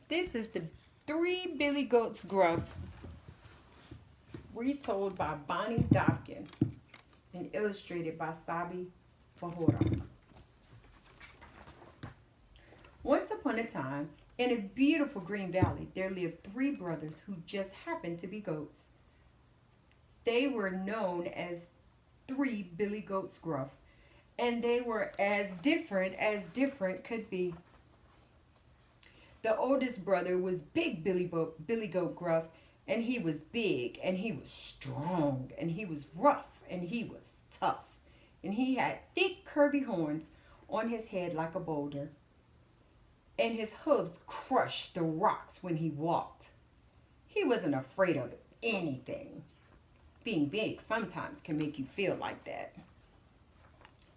This is the Three Billy Goats Gruff, retold by Bonnie Dobkin and illustrated by Sabi Fahora. Once upon a time, in a beautiful green valley, there lived three brothers who just happened to be goats. They were known as Three Billy Goats Gruff, and they were as different could be. The oldest brother was Big Billy Goat Gruff, and he was big, and he was strong, and he was rough, and he was tough. And he had thick, curvy horns on his head like a boulder, and his hooves crushed the rocks when he walked. He wasn't afraid of anything. Being big sometimes can make you feel like that.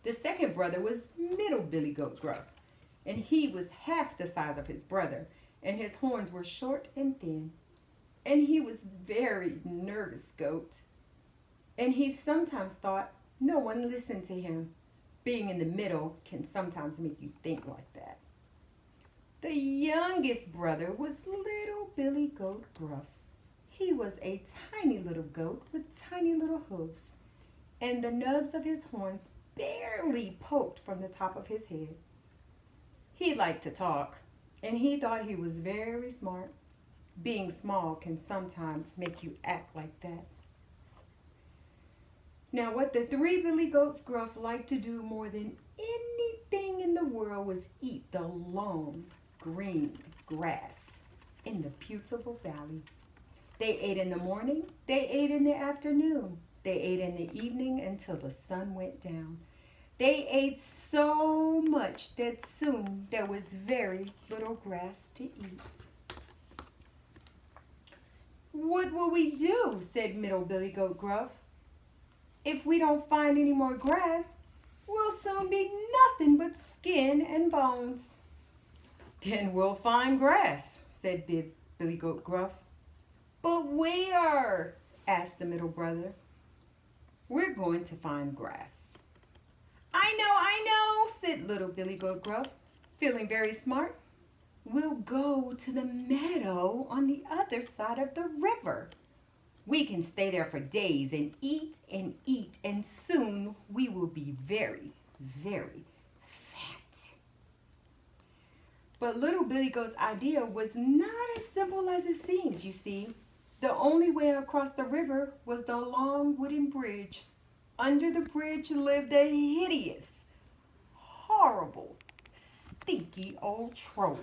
The second brother was Middle Billy Goat Gruff, and he was half the size of his brother, and his horns were short and thin. And he was very nervous goat, and he sometimes thought no one listened to him. Being in the middle can sometimes make you think like that. The youngest brother was Little Billy Goat Gruff. He was a tiny little goat with tiny little hooves, and the nubs of his horns barely poked from the top of his head. He liked to talk, and he thought he was very smart. Being small can sometimes make you act like that. Now, what the Three Billy Goats Gruff liked to do more than anything in the world was eat the long, green grass in the beautiful valley. They ate in the morning, they ate in the afternoon, they ate in the evening until the sun went down. They ate so much that soon there was very little grass to eat. "What will we do?" said Middle Billy Goat Gruff. "If we don't find any more grass, we'll soon be nothing but skin and bones." "Then we'll find grass," said Big Billy Goat Gruff. "But where?" asked the middle brother. "We're going to find grass." I know," said Little Billy Goat Gruff, feeling very smart. "We'll go to the meadow on the other side of the river. We can stay there for days and eat, and soon we will be very, very fat." But Little Billy Goat's idea was not as simple as it seemed, you see. The only way across the river was the long wooden bridge. Under the bridge lived a hideous, horrible, stinky old troll.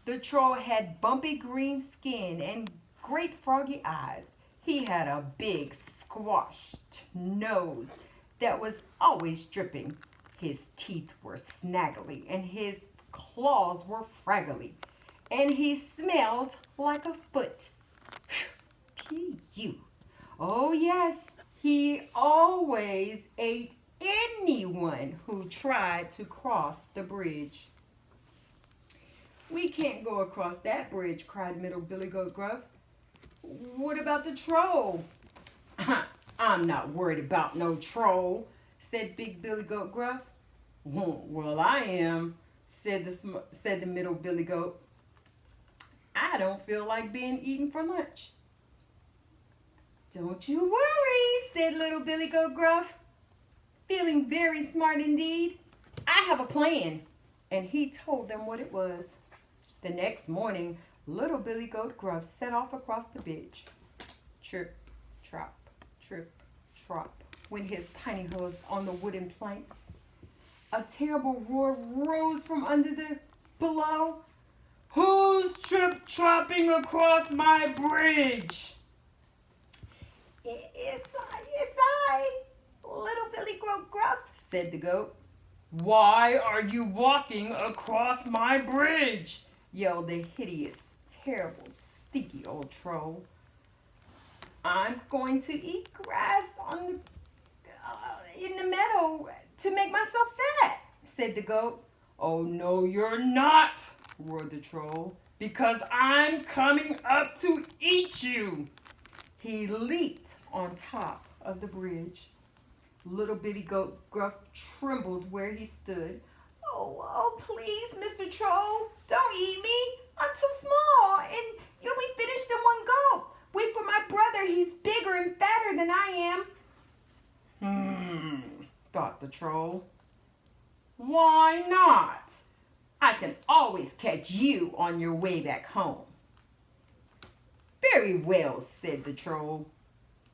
The troll had bumpy green skin and great froggy eyes. He had a big squashed nose that was always dripping. His teeth were snaggly and his claws were fraggly. And he smelled like a foot. P.U. Oh yes, he always ate anyone who tried to cross the bridge. "We can't go across that bridge," cried Middle Billy Goat Gruff. "What about the troll?" "I'm not worried about no troll," said Big Billy Goat Gruff. "Well, I am," said the Middle Billy Goat. "I don't feel like being eaten for lunch." "Don't you worry," said Little Billy Goat Gruff, feeling very smart indeed. "I have a plan." And he told them what it was. The next morning, Little Billy Goat Gruff set off across the bridge. Trip, trop, went his tiny hooves on the wooden planks. A terrible roar rose from under the below. "Who's trip-tropping across my bridge?" It's I, Little Billy Goat Gruff," said the goat. "Why are you walking across my bridge?" yelled the hideous, terrible, stinky old troll. "I'm going to eat grass in the meadow to make myself fat," said the goat. "Oh, no, you're not," roared the troll, "because I'm coming up to eat you." He leaped on top of the bridge. Little Bitty Goat Gruff trembled where he stood. Oh, please, Mr. Troll, don't eat me. the troll. Why not? I can always catch you on your way back home. Very well, said the troll.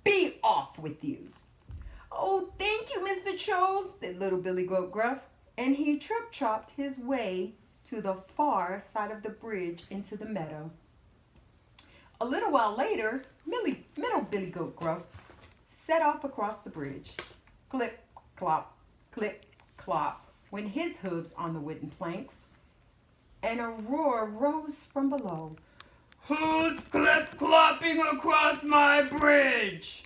Be off with you. Oh, thank you, Mr. Troll, said little Billy Goat Gruff, and he trip-tropped his way to the far side of the bridge into the meadow. A little while later, little Billy Goat Gruff set off across the bridge. Clip, clop, went his hooves on the wooden planks, and a roar rose from below. Who's clip-clopping across my bridge?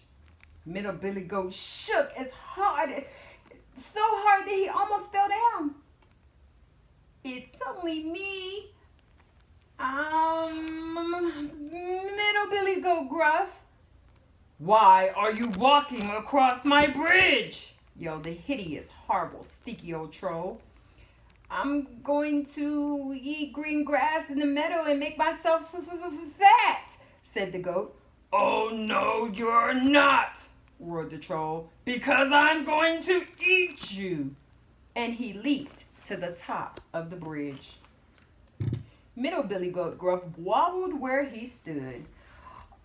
Middle Billy Goat shook so hard that he almost fell down. It's only me, Middle Billy Goat Gruff. Why are you walking across my bridge? Yelled the hideous, horrible, stinky old troll. I'm going to eat green grass in the meadow and make myself fat, said the goat. Oh, no, you're not, roared the troll, because I'm going to eat you. And he leaped to the top of the bridge. Middle Billy Goat Gruff wobbled where he stood.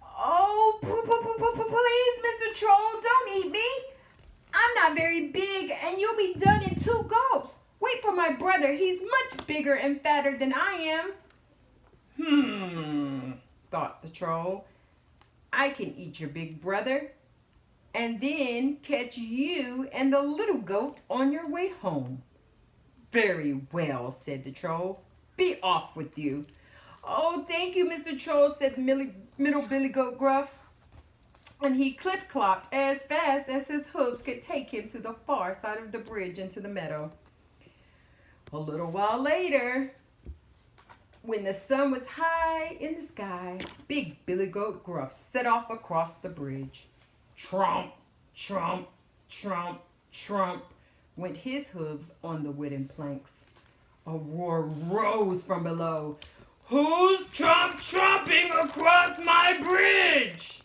Oh, please, Mr. Troll, don't eat me. I'm not very big, and you'll be done in 2 gulps. Wait for my brother. He's much bigger and fatter than I am. Thought the troll. I can eat your big brother and then catch you and the little goat on your way home. Very well, said the troll. Be off with you. Oh, thank you, Mr. Troll, said Middle Billy Goat Gruff. And he clip-clopped as fast as his hooves could take him to the far side of the bridge into the meadow. A little while later, when the sun was high in the sky, Big Billy Goat Gruff set off across the bridge. Tromp, tromp, tromp, tromp, went his hooves on the wooden planks. A roar rose from below. Who's tromping across my bridge?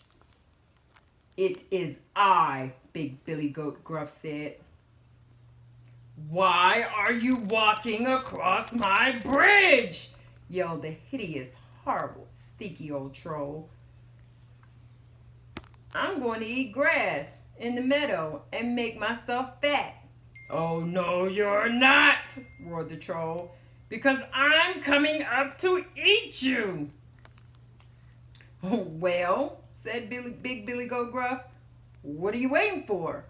It is I, Big Billy Goat Gruff said. Why are you walking across my bridge? Yelled the hideous, horrible, stinky old troll. I'm going to eat grass in the meadow and make myself fat. Oh, no, you're not, roared the troll, because I'm coming up to eat you. Oh, well, said Big Billy Goat Gruff, what are you waiting for?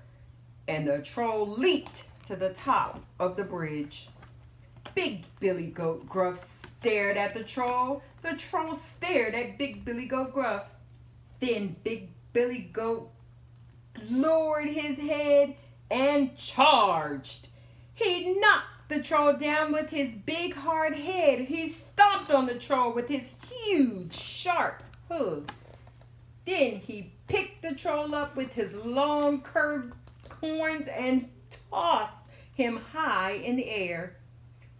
And the troll leaped to the top of the bridge. Big Billy Goat Gruff stared at the troll. The troll stared at Big Billy Goat Gruff. Then Big Billy Goat lowered his head and charged. He knocked the troll down with his big hard head. He stomped on the troll with his huge sharp hooves. Then he picked the troll up with his long curved horns and tossed him high in the air.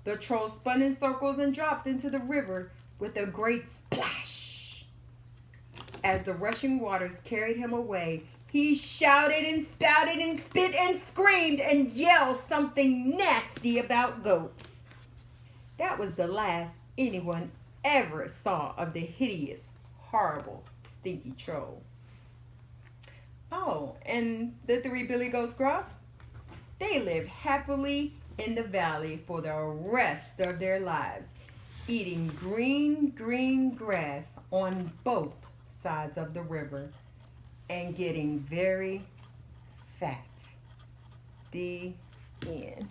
The troll spun in circles and dropped into the river with a great splash. As the rushing waters carried him away, he shouted and spouted and spit and screamed and yelled something nasty about goats. That was the last anyone ever saw of the hideous, horrible, stinky troll. Oh, and the 3 Billy Goats Gruff? They lived happily in the valley for the rest of their lives, eating green grass on both sides of the river and getting very fat. The end.